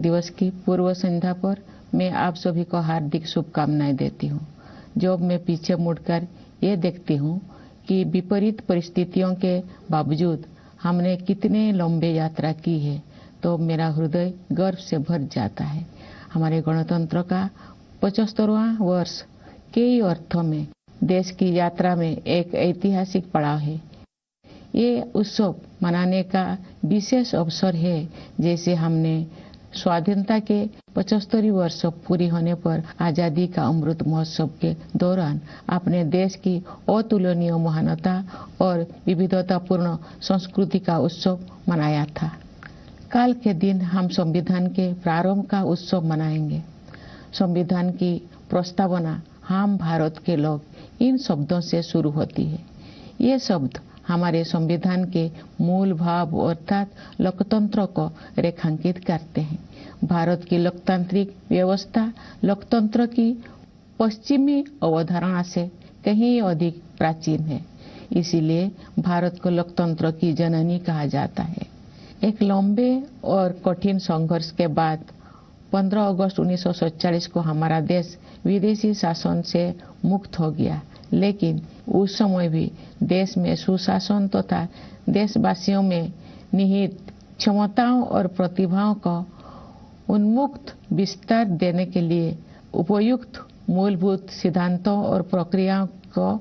दिवस की पूर्व संध्या पर मैं आप सभी को हार्दिक शुभकामनाएं देती हूँ। जब मैं पीछे मुड़कर ये देखती हूँ कि विपरीत परिस्थितियों के बावजूद हमने कितने लंबे यात्रा की है, तो मेरा हृदय गर्व से भर जाता है। हमारे गणतंत्र का 75वां वर्ष कई अर्थों में देश की यात्रा में एक ऐतिहासिक पड़ाव है। ये उत्सव मनाने का विशेष अवसर है, जैसे हमने स्वाधीनता के 75 वर्ष पूरी होने पर आजादी का अमृत महोत्सव के दौरान अपने देश की अतुलनीय महानता और विविधतापूर्ण संस्कृति का उत्सव मनाया था। कल के दिन हम संविधान के प्रारंभ का उत्सव मनाएंगे। संविधान की प्रस्तावना हम भारत के लोग इन शब्दों से शुरू होती है। ये शब्द हमारे संविधान के मूल भाव अर्थात लोकतंत्र को रेखांकित करते हैं। भारत की लोकतांत्रिक व्यवस्था लोकतंत्र की पश्चिमी अवधारणा से कहीं अधिक प्राचीन है, इसीलिए भारत को लोकतंत्र की जननी कहा जाता है। एक लंबे और कठिन संघर्ष के बाद 15 अगस्त 1947 को हमारा देश विदेशी शासन से मुक्त हो गया, लेकिन उस समय भी देश में सुशासन तथा देशवासियों में निहित क्षमताओं और प्रतिभाओं को उन्मुक्त विस्तार देने के लिए उपयुक्त मूलभूत सिद्धांतों और प्रक्रियाओं को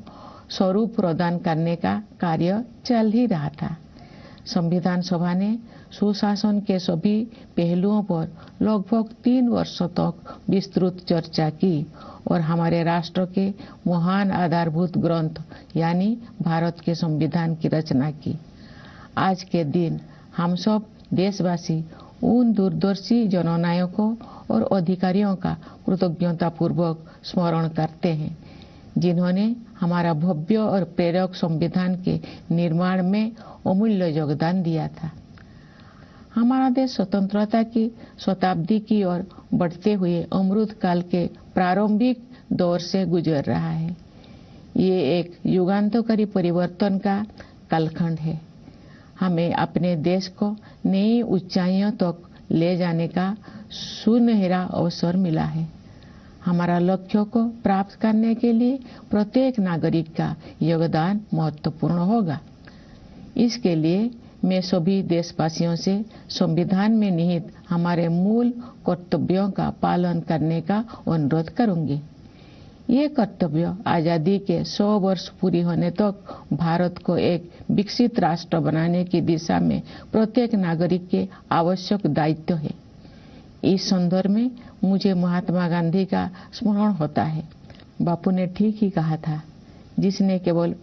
स्वरूप प्रदान करने का कार्य चल ही रहा था। संविधान सभा ने सुशासन के सभी पहलुओं पर लगभग 3 वर्षों तक विस्तृत चर्चा की और हमारे राष्ट्र के महान आधारभूत ग्रंथ यानी भारत के संविधान की रचना की। आज के दिन हम सब देशवासी उन दूरदर्शी जननायकों और अधिकारियों का कृतज्ञतापूर्वक स्मरण करते हैं, जिन्होंने हमारा भव्य और प्रेरक संविधान के निर्माण में अमूल्य योगदान दिया था। हमारा देश स्वतंत्रता की शताब्दी की ओर बढ़ते हुए अमृत काल के प्रारंभिक दौर से गुजर रहा है। ये एक युगांतकारी परिवर्तन का कालखंड है। हमें अपने देश को नई ऊंचाइयों तक ले जाने का सुनहरा अवसर मिला है। हमारा लक्ष्यों को प्राप्त करने के लिए प्रत्येक नागरिक का योगदान महत्वपूर्ण होगा। इसके लिए मैं सभी देशवासियों से संविधान में निहित हमारे मूल कर्तव्यों का पालन करने का अनुरोध करूंगी। ये कर्तव्य आजादी के 100 वर्ष पूरी होने तक भारत को एक विकसित राष्ट्र बनाने की दिशा में प्रत्येक नागरिक के आवश्यक दायित्व है। इस संदर्भ में मुझे महात्मा गांधी का स्मरण होता है। बापू ने ठीक ही कहा था, जिसने केवल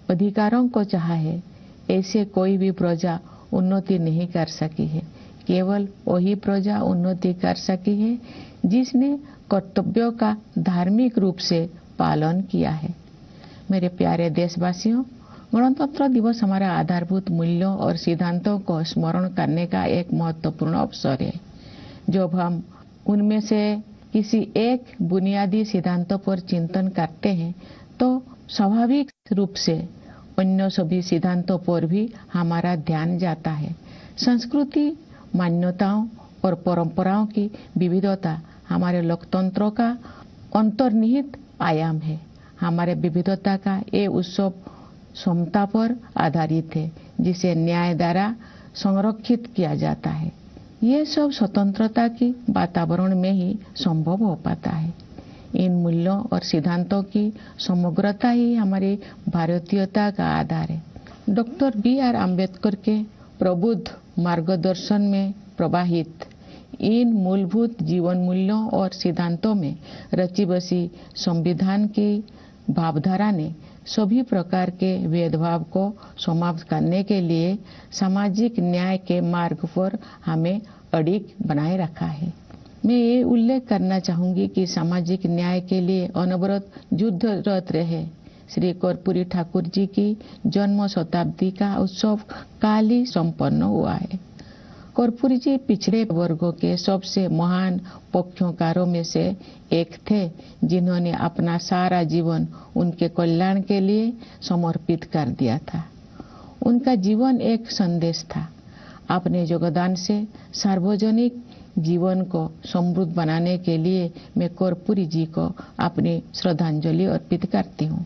अधिकारों को चाहा है, ऐसे कोई भी प्रजा उन्नति नहीं कर सकी है। केवल वही प्रजा उन्नति कर सकी है जिसने कर्तव्यों का धार्मिक रूप से पालन किया है। मेरे प्यारे देशवासियों, गणतंत्र दिवस हमारा आधारभूत मूल्यों और सिद्धांतों को स्मरण करने का एक महत्वपूर्ण अवसर है। जब हम उनमें से किसी एक बुनियादी सिद्धांतों पर चिंतन करते हैं, तो स्वाभाविक रूप से अन्य सभी सिद्धांतों पर भी हमारा ध्यान जाता है। संस्कृति, मान्यताओं और परंपराओं की विविधता हमारे लोकतंत्र का अंतर्निहित आयाम है। हमारे विविधता का ये उत्सव समता पर आधारित है, जिसे न्याय द्वारा संरक्षित किया जाता है। ये सब स्वतंत्रता की वातावरण में ही संभव हो पाता है। इन मूल्यों और सिद्धांतों की समग्रता ही हमारी भारतीयता का आधार है। Doctor B.R. अम्बेडकर के प्रबुद्ध मार्गदर्शन में प्रवाहित इन मूलभूत जीवन मूल्यों और सिद्धांतों में रची बसी संविधान की भावधारा ने सभी प्रकार के भेदभाव को समाप्त करने के लिए सामाजिक न्याय के मार्ग पर हमें अडिग बनाए रखा है। मैं ये उल्लेख करना चाहूंगी कि सामाजिक न्याय के लिए अनवरत युद्धरत रहे श्री कर्पूरी ठाकुर जी की जन्म शताब्दी का उत्सव काल ही संपन्न हुआ है। कर्पूरी जी पिछड़े वर्गों के सबसे महान पक्षकारों में से एक थे, जिन्होंने अपना सारा जीवन उनके कल्याण के लिए समर्पित कर दिया था। उनका जीवन एक संदेश था। अपने योगदान से सार्वजनिक जीवन को समृद्ध बनाने के लिए मैं कर्पूरी जी को अपनी श्रद्धांजलि अर्पित करती हूँ।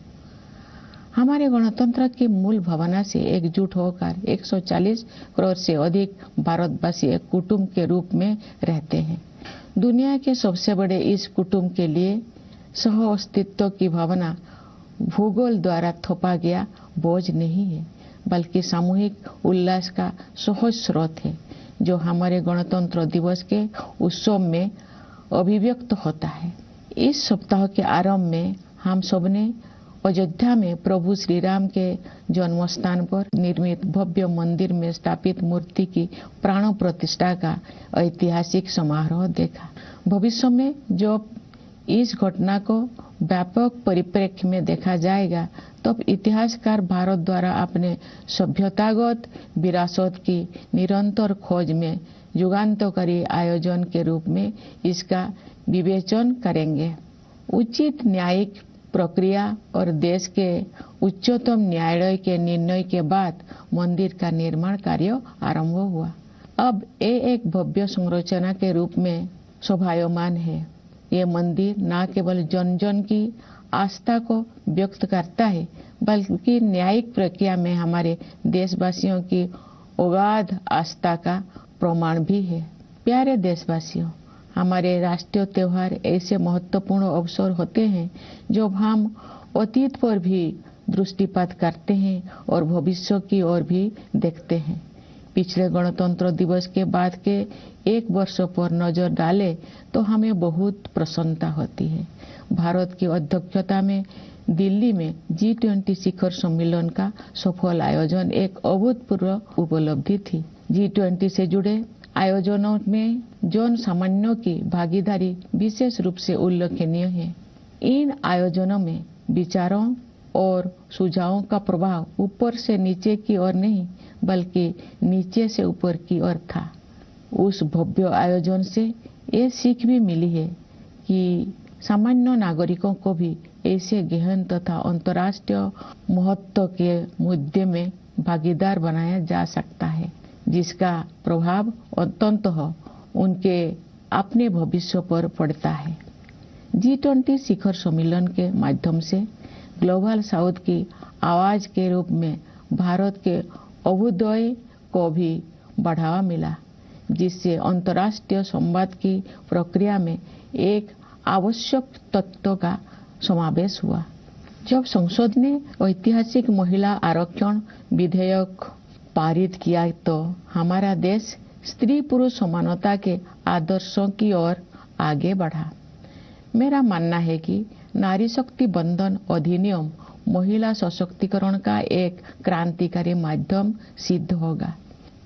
हमारे गणतंत्र की मूल भावना से एकजुट होकर 140 करोड़ से अधिक भारतवासी एक कुटुंब के रूप में रहते हैं। दुनिया के सबसे बड़े इस कुटुंब के लिए सह अस्तित्व की भावना भूगोल द्वारा थोपा गया बोझ नहीं है, बल्कि सामूहिक उल्लास का सहज स्रोत है, जो हमारे गणतंत्र दिवस के उत्सव में अभिव्यक्त होता है। इस सप्ताह के आरंभ में हम सबने अयोध्या में प्रभु श्री राम के जन्म स्थान पर निर्मित भव्य मंदिर में स्थापित मूर्ति की प्राण प्रतिष्ठा का ऐतिहासिक समारोह देखा। भविष्य में जब इस घटना को व्यापक परिप्रेक्ष्य में देखा जाएगा, तब इतिहासकार भारत द्वारा अपने सभ्यतागत विरासत की निरंतर खोज में युगांतकारी आयोजन के रूप में इसका विवेचन करेंगे। उचित न्यायिक प्रक्रिया और देश के उच्चतम न्यायालय के निर्णय के बाद मंदिर का निर्माण कार्य आरंभ हुआ। अब ये एक भव्य संरचना के रूप में शोभायमान है। ये मंदिर न केवल जन जन की आस्था को व्यक्त करता है, बल्कि न्यायिक प्रक्रिया में हमारे देशवासियों की अगाध आस्था का प्रमाण भी है। प्यारे देशवासियों, हमारे राष्ट्रीय त्योहार ऐसे महत्वपूर्ण अवसर होते हैं जब हम अतीत पर भी दृष्टिपात करते हैं और भविष्य की ओर भी देखते हैं। पिछले गणतंत्र दिवस के बाद के एक वर्ष पर नजर डालें तो हमें बहुत प्रसन्नता होती है। भारत की अध्यक्षता में दिल्ली में G20 शिखर सम्मेलन का सफल आयोजन एक अभूतपूर्व उपलब्धि थी। G20 से जुड़े आयोजनों में जन सामान्यों की भागीदारी विशेष रूप से उल्लेखनीय है। इन आयोजनों में विचारों और सुझावों का प्रभाव ऊपर से नीचे की ओर नहीं, बल्कि नीचे से ऊपर की ओर था। उस भव्य आयोजन से ये सीख भी मिली है कि सामान्य नागरिकों को भी ऐसे गहन तथा अंतर्राष्ट्रीय महत्व के मुद्दे में भागीदार बनाया जा सकता है, जिसका प्रभाव अंततः उनके अपने भविष्य पर पड़ता है। G20 शिखर सम्मेलन के माध्यम से ग्लोबल साउथ की आवाज के रूप में भारत के अभ्युदय को भी बढ़ावा मिला, जिससे अंतर्राष्ट्रीय संवाद की प्रक्रिया में एक आवश्यक तत्व का समावेश हुआ। जब संसद ने ऐतिहासिक महिला आरक्षण विधेयक पारित किया तो हमारा देश स्त्री पुरुष समानता के आदर्शों की ओर आगे बढ़ा। मेरा मानना है कि नारी शक्ति बंधन अधिनियम महिला सशक्तिकरण का एक क्रांतिकारी माध्यम सिद्ध होगा।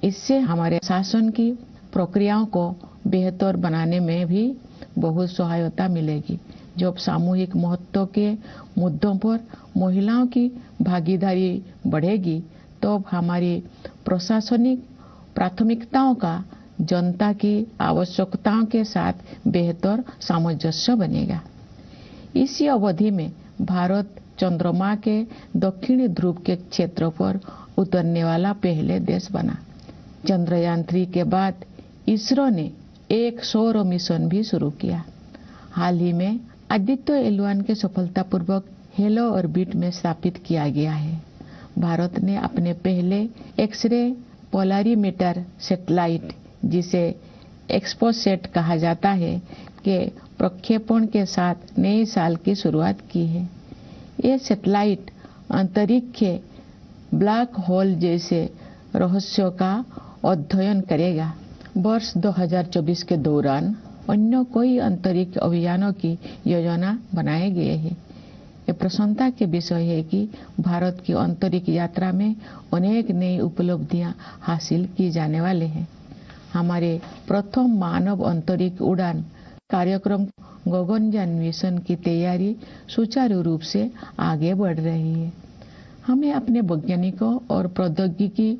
इससे हमारे शासन की प्रक्रियाओं को बेहतर बनाने में भी बहुत सहायता मिलेगी। जब सामूहिक महत्व के मुद्दों पर महिलाओं की भागीदारी बढ़ेगी, तो हमारी प्रशासनिक प्राथमिकताओं का जनता की आवश्यकताओं के साथ बेहतर सामंजस्य बनेगा। इसी अवधि में भारत चंद्रमा के दक्षिणी ध्रुव के क्षेत्र पर उतरने वाला पहले देश बना। चंद्रयान 3 के बाद इसरो ने एक सौर मिशन भी शुरू किया। हाल ही में आदित्य L1 के सफलतापूर्वक हेलो ऑर्बिट में स्थापित किया गया है। भारत ने अपने पहले एक्सरे पोलरीमीटर सैटेलाइट, जिसे एक्सपोसेट कहा जाता है, के प्रक्षेपण के साथ नए साल की शुरुआत की है। ये सैटेलाइट अंतरिक्ष ब्लैक होल जैसे रहस्यों का अध्ययन करेगा। वर्ष 2024 के दौरान अन्य कोई अंतरिक्ष अभियानों की योजना बनाए गए हैं। ये प्रसन्नता के विषय है कि भारत की अंतरिक्ष यात्रा में अनेक नई उपलब्धियां हासिल की जाने वाले हैं। हमारे प्रथम मानव अंतरिक्ष उड़ान कार्यक्रम गगनयान मिशन की तैयारी सुचारू रूप से आगे बढ़ रही है। हमें अपने वैज्ञानिकों और प्रौद्योगिकी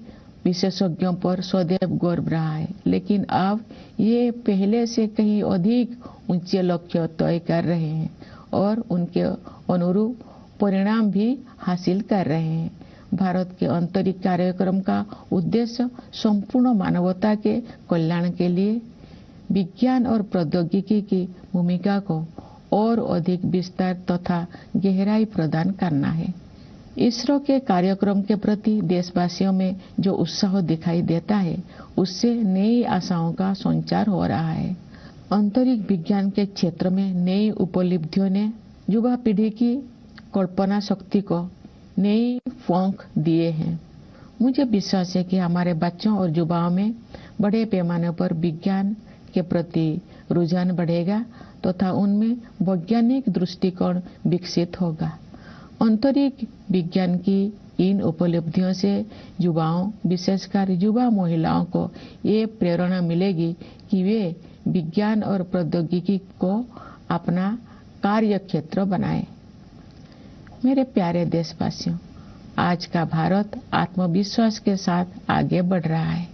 विशेषज्ञों पर सदैव गर्व रहा है, लेकिन अब ये पहले से कहीं अधिक ऊंचे लक्ष्य तय कर रहे हैं और उनके अनुरूप परिणाम भी हासिल कर रहे हैं। भारत के अंतरिक्ष कार्यक्रम का उद्देश्य संपूर्ण मानवता के कल्याण के लिए विज्ञान और प्रौद्योगिकी की भूमिका को और अधिक विस्तार तथा गहराई प्रदान करना है। इसरो के कार्यक्रम के प्रति देशवासियों में जो उत्साह दिखाई देता है, उससे नई आशाओं का संचार हो रहा है। अंतरिक्ष विज्ञान के क्षेत्र में नई उपलब्धियों ने युवा पीढ़ी की कल्पना शक्ति को नई पंख दिए हैं। मुझे विश्वास है कि हमारे बच्चों और युवाओं में बड़े पैमाने पर विज्ञान के प्रति रुझान बढ़ेगा तथा उनमें वैज्ञानिक दृष्टिकोण विकसित होगा। अंतरिक्ष विज्ञान की इन उपलब्धियों से युवाओं, विशेषकर युवा महिलाओं को ये प्रेरणा मिलेगी कि वे विज्ञान और प्रौद्योगिकी को अपना कार्य क्षेत्र बनाएं। मेरे प्यारे देशवासियों, आज का भारत आत्मविश्वास के साथ आगे बढ़ रहा है।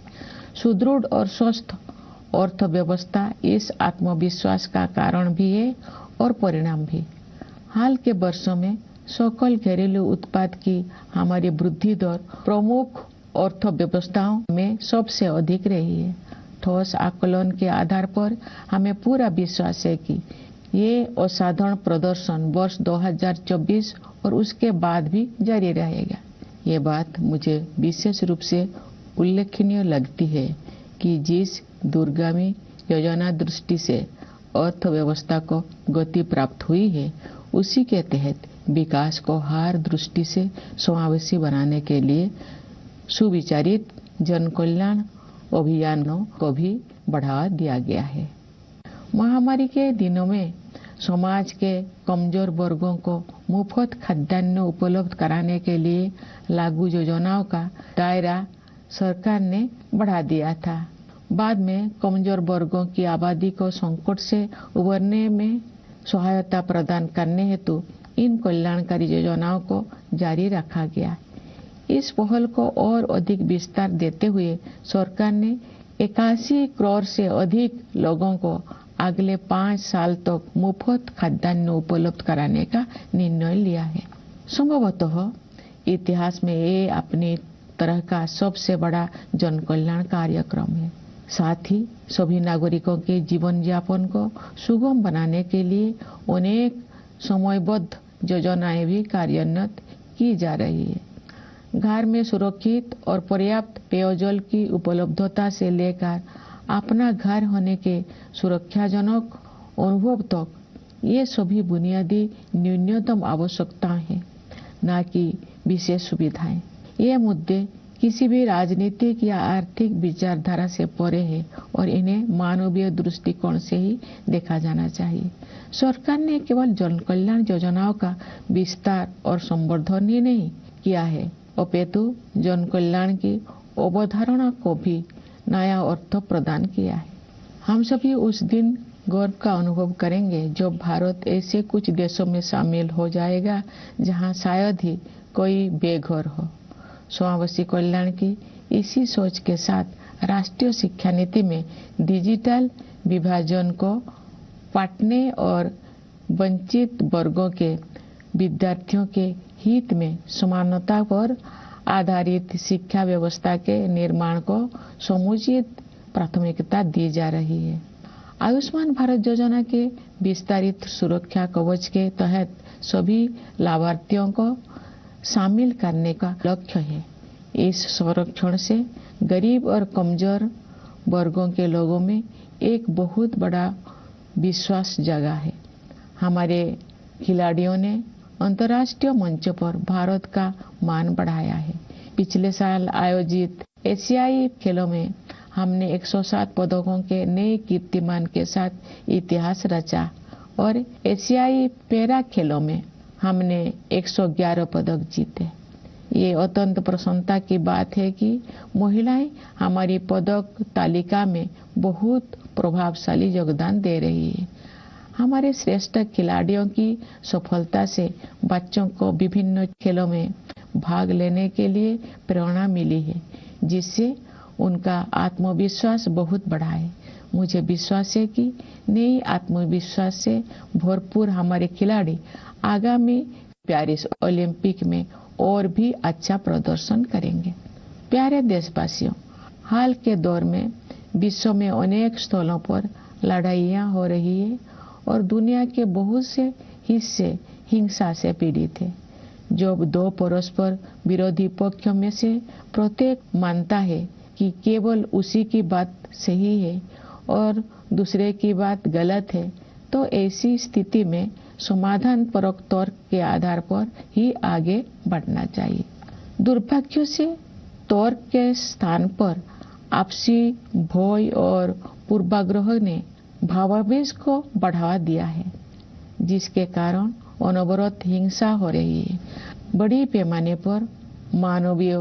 सुदृढ़ और स्वस्थ अर्थव्यवस्था इस आत्मविश्वास का कारण भी है और परिणाम भी। हाल के वर्षों में सकल घरेलू उत्पाद की हमारी वृद्धि दर प्रमुख अर्थव्यवस्थाओं में सबसे अधिक रही है। ठोस आकलन के आधार पर हमें पूरा विश्वास है कि ये असाधारण प्रदर्शन वर्ष 2024 और उसके बाद भी जारी रहेगा। ये बात मुझे विशेष रूप से उल्लेखनीय लगती है कि जिस दूरगामी योजना दृष्टि से अर्थव्यवस्था को गति प्राप्त हुई है, उसी के तहत विकास को हर दृष्टि से समावेशी बनाने के लिए सुविचारित जन कल्याण अभियानों को भी बढ़ावा दिया गया है। महामारी के दिनों में समाज के कमजोर वर्गों को मुफ्त खाद्यान्न उपलब्ध कराने के लिए लागू योजनाओं का दायरा सरकार ने बढ़ा दिया था। बाद में कमजोर वर्गों की आबादी को संकट से उबरने में सहायता प्रदान करने हेतु इन कल्याणकारी योजनाओं को जारी रखा गया। इस पहल को और अधिक विस्तार देते हुए सरकार ने 81 करोड़ से अधिक लोगों को अगले 5 साल तक मुफ्त खाद्यान्न उपलब्ध कराने का निर्णय लिया है। संभवतः इतिहास में ये अपनी तरह का सबसे बड़ा जन कल्याण कार्यक्रम है। साथ ही सभी नागरिकों के जीवन यापन को सुगम बनाने के लिए अनेक समयबद्ध योजनाएं भी कार्यान्वित की जा रही है। घर में सुरक्षित और पर्याप्त पेयजल की उपलब्धता से लेकर अपना घर होने के सुरक्षाजनक अनुभव तक, ये सभी बुनियादी न्यूनतम आवश्यकताएं हैं, न कि विशेष सुविधाएं। ये मुद्दे किसी भी राजनीतिक या आर्थिक विचारधारा से परे है और इन्हें मानवीय दृष्टिकोण से ही देखा जाना चाहिए। सरकार ने केवल जन कल्याण योजनाओं का विस्तार और संवर्धन ही नहीं किया है, अपितु जन कल्याण की अवधारणा को भी नया अर्थ प्रदान किया है। हम सभी उस दिन गर्व का अनुभव करेंगे जब भारत ऐसे कुछ देशों में शामिल हो जाएगा जहां शायद ही कोई बेघर हो। समावेशी कल्याण की इसी सोच के साथ राष्ट्रीय शिक्षा नीति में डिजिटल विभाजन को पाटने और वंचित वर्गों के विद्यार्थियों के हित में समानता पर आधारित शिक्षा व्यवस्था के निर्माण को समुचित प्राथमिकता दी जा रही है। आयुष्मान भारत योजना के विस्तारित सुरक्षा कवच के तहत सभी लाभार्थियों को शामिल करने का लक्ष्य है। इस संरक्षण से गरीब और कमजोर वर्गों के लोगों में एक बहुत बड़ा विश्वास जगा है। हमारे खिलाड़ियों ने अंतर्राष्ट्रीय मंच पर भारत का मान बढ़ाया है। पिछले साल आयोजित एशियाई खेलों में हमने 107 पदकों के नए कीर्तिमान के साथ इतिहास रचा और एशियाई पैरा खेलों में हमने 111 पदक जीते। ये अत्यंत प्रसन्नता की बात है कि महिलाएं हमारी पदक तालिका में बहुत प्रभावशाली योगदान दे रही है। हमारे श्रेष्ठ खिलाड़ियों की सफलता से बच्चों को विभिन्न खेलों में भाग लेने के लिए प्रेरणा मिली है, जिससे उनका आत्मविश्वास बहुत बढ़ा है। मुझे विश्वास है कि नई आत्मविश्वास से भरपूर हमारे खिलाड़ी आगामी पेरिस ओलंपिक में और भी अच्छा प्रदर्शन करेंगे। प्यारे देशवासियों, हाल के दौर में विश्व में अनेक स्थलों पर लड़ाइयाँ हो रही है और दुनिया के बहुत से हिस्से हिंसा से पीड़ित है। जब दो परस्पर विरोधी पक्षों में से प्रत्येक मानता है कि केवल उसी की बात सही है और दूसरे की बात गलत है, तो ऐसी स्थिति में समाधान परक तर्क के आधार पर ही आगे बढ़ना चाहिए। दुर्भाग्य से तर्क के स्थान पर आपसी भय और पूर्वाग्रह ने भावावेश को बढ़ावा दिया है, जिसके कारण अनवरत हिंसा हो रही है। बड़ी पैमाने पर मानवीय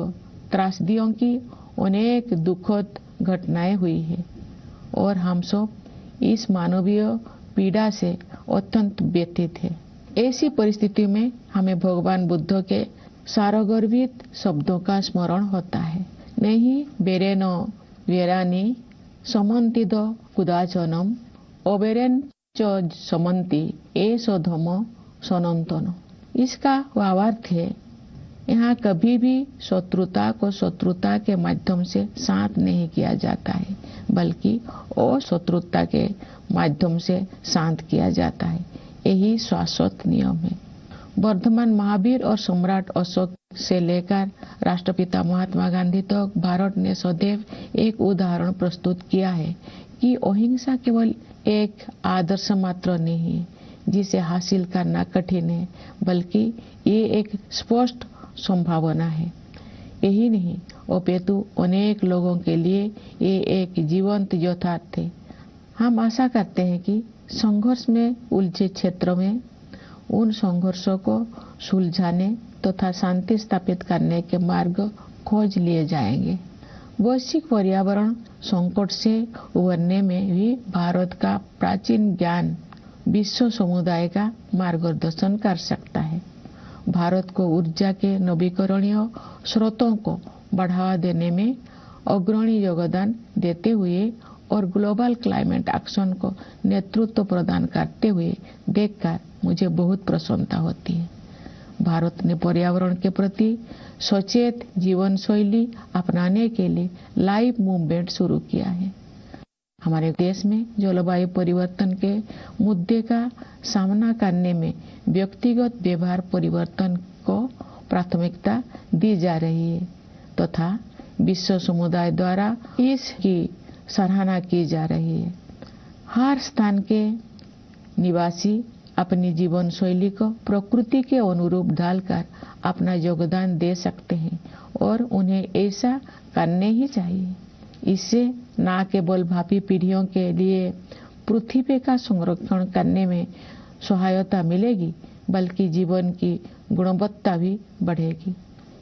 त्रासदियों की अनेक दुखद घटनाएं हुई है और हम सब इस मानवीय पीड़ा से अत्यंत व्यथित है। ऐसी परिस्थिति में हमें भगवान बुद्ध के सारगर्भित शब्दों का स्मरण होता है। नहीं बेरेन वेरानी समन्तिद कुदाचनम अबेरेन च समन्ति एसो धम सनंतन। इसका भावार्थ है, यहाँ कभी भी शत्रुता को शत्रुता के माध्यम से शांत नहीं किया जाता है, बल्कि अशत्रुता के माध्यम से शांत किया जाता है। यही शाश्वत नियम है। वर्धमान महावीर और सम्राट अशोक से लेकर राष्ट्रपिता महात्मा गांधी तक भारत ने सदैव एक उदाहरण प्रस्तुत किया है कि अहिंसा केवल एक आदर्श मात्र नहीं है जिसे हासिल करना कठिन है, बल्कि ये एक स्पष्ट संभावना है। यही नहीं, अपितु अनेक लोगों के लिए ये एक जीवंत यथार्थ है। हम आशा करते हैं कि संघर्ष में उलझे क्षेत्रों में उन संघर्षों को सुलझाने तथा शांति स्थापित करने के मार्ग खोज लिए जाएंगे। वैश्विक पर्यावरण संकट से उबरने में भी भारत का प्राचीन ज्ञान विश्व समुदाय का मार्गदर्शन कर सकता है। भारत को ऊर्जा के नवीकरणीय स्रोतों को बढ़ावा देने में अग्रणी योगदान देते हुए और ग्लोबल क्लाइमेट एक्शन को नेतृत्व प्रदान करते हुए देखकर मुझे बहुत प्रसन्नता होती है। भारत ने पर्यावरण के प्रति सचेत जीवन शैली अपनाने के लिए लाइव मूवमेंट शुरू किया है। हमारे देश में जलवायु परिवर्तन के मुद्दे का सामना करने में व्यक्तिगत व्यवहार परिवर्तन को प्राथमिकता दी जा रही है तथा विश्व समुदाय द्वारा इसकी सराहना की जा रही है। हर स्थान के निवासी अपनी जीवन शैली को प्रकृति के अनुरूप ढालकर अपना योगदान दे सकते हैं और उन्हें ऐसा करने ही चाहिए। इससे न केवल भावी पीढ़ियों के लिए पृथ्वी का संरक्षण करने में सहायता मिलेगी, बल्कि जीवन की गुणवत्ता भी बढ़ेगी।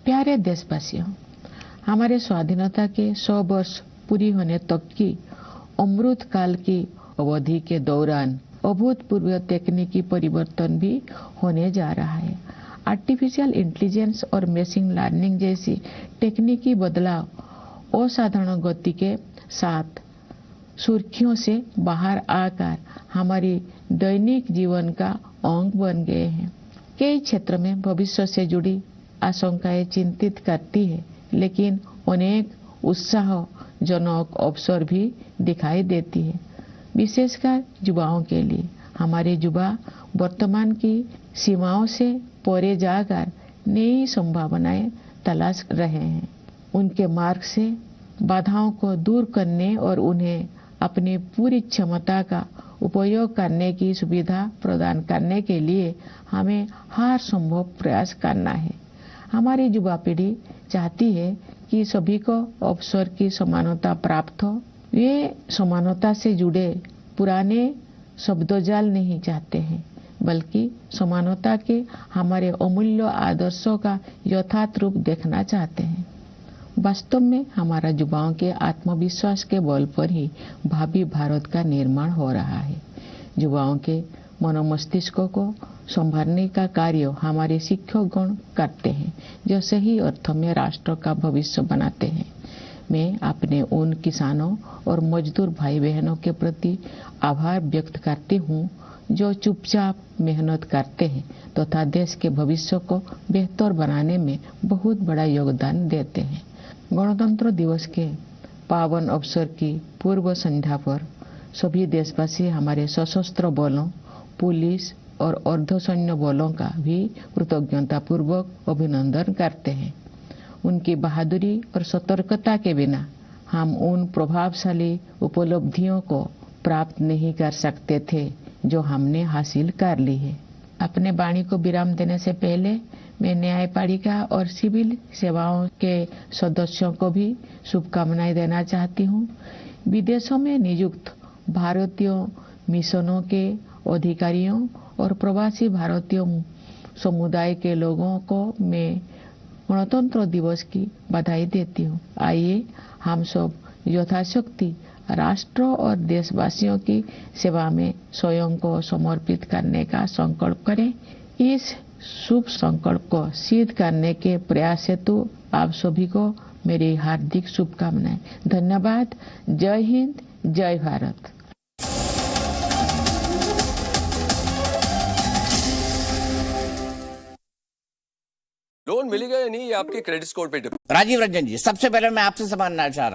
प्यारे देशवासियों, हमारे स्वाधीनता के 100 वर्ष पूरी होने तक की अमृत काल की अवधि के दौरान अभूतपूर्व तकनीकी परिवर्तन भी होने जा रहा है। आर्टिफिशियल इंटेलिजेंस और मशीन लर्निंग जैसी तकनीकी बदलाव असाधारण गति के साथ सुर्खियों से बाहर आकर हमारी दैनिक जीवन का अंग बन गए हैं। कई क्षेत्र में भविष्य से जुड़ी आशंकाएं चिंतित करती है, लेकिन अनेक उत्साहजनक अवसर भी दिखाई देती है, विशेषकर युवाओं के लिए। हमारे युवा वर्तमान की सीमाओं से परे जाकर नई संभावनाएं तलाश रहे हैं। उनके मार्ग से बाधाओं को दूर करने और उन्हें अपनी पूरी क्षमता का उपयोग करने की सुविधा प्रदान करने के लिए हमें हर संभव प्रयास करना है। हमारी युवा पीढ़ी चाहती है कि सभी को अवसर की समानता प्राप्त हो। वे समानता से जुड़े पुराने शब्दजाल नहीं चाहते हैं, बल्कि समानता के हमारे अमूल्य आदर्शों का यथार्थ रूप देखना चाहते हैं। वास्तव में हमारा युवाओं के आत्मविश्वास के बल पर ही भावी भारत का निर्माण हो रहा है। युवाओं के मनोमस्तिष्कों को संभालने का कार्य हमारे शिक्षकगण करते हैं, जो सही अर्थों में राष्ट्र का भविष्य बनाते हैं। मैं अपने उन किसानों और मजदूर भाई बहनों के प्रति आभार व्यक्त करती हूँ जो चुपचाप मेहनत करते हैं तथा देश के भविष्य को बेहतर बनाने में बहुत बड़ा योगदान देते हैं। गणतंत्र दिवस के पावन अवसर की पूर्व संध्या पर सभी देशवासी हमारे सशस्त्र बलों, पुलिस और अर्धसैन्य बलों का भी कृतज्ञतापूर्वक अभिनंदन करते हैं। उनकी बहादुरी और सतर्कता के बिना हम उन प्रभावशाली उपलब्धियों को प्राप्त नहीं कर सकते थे जो हमने हासिल कर ली है। अपने वाणी को विराम देने से पहले मैं न्यायपालिका और सिविल सेवाओं के सदस्यों को भी शुभकामनाएं देना चाहती हूँ। विदेशों में नियुक्त भारतीय मिशनों के अधिकारियों और प्रवासी भारतीय समुदाय के लोगों को मैं गणतंत्र दिवस की बधाई देती हूँ। आइए हम सब यथाशक्ति राष्ट्र और देशवासियों की सेवा में स्वयं को समर्पित करने का संकल्प करें। इस शुभ संकल्प को सिद्ध करने के प्रयास हेतु आप सभी को मेरी हार्दिक शुभकामनाएं। धन्यवाद। जय हिंद, जय भारत। लोन मिलेगा या नहीं, ये आपके क्रेडिट स्कोर पे डिपेंड। राजीव रंजन जी, सबसे पहले मैं आपसे समझना चाह रहा हूं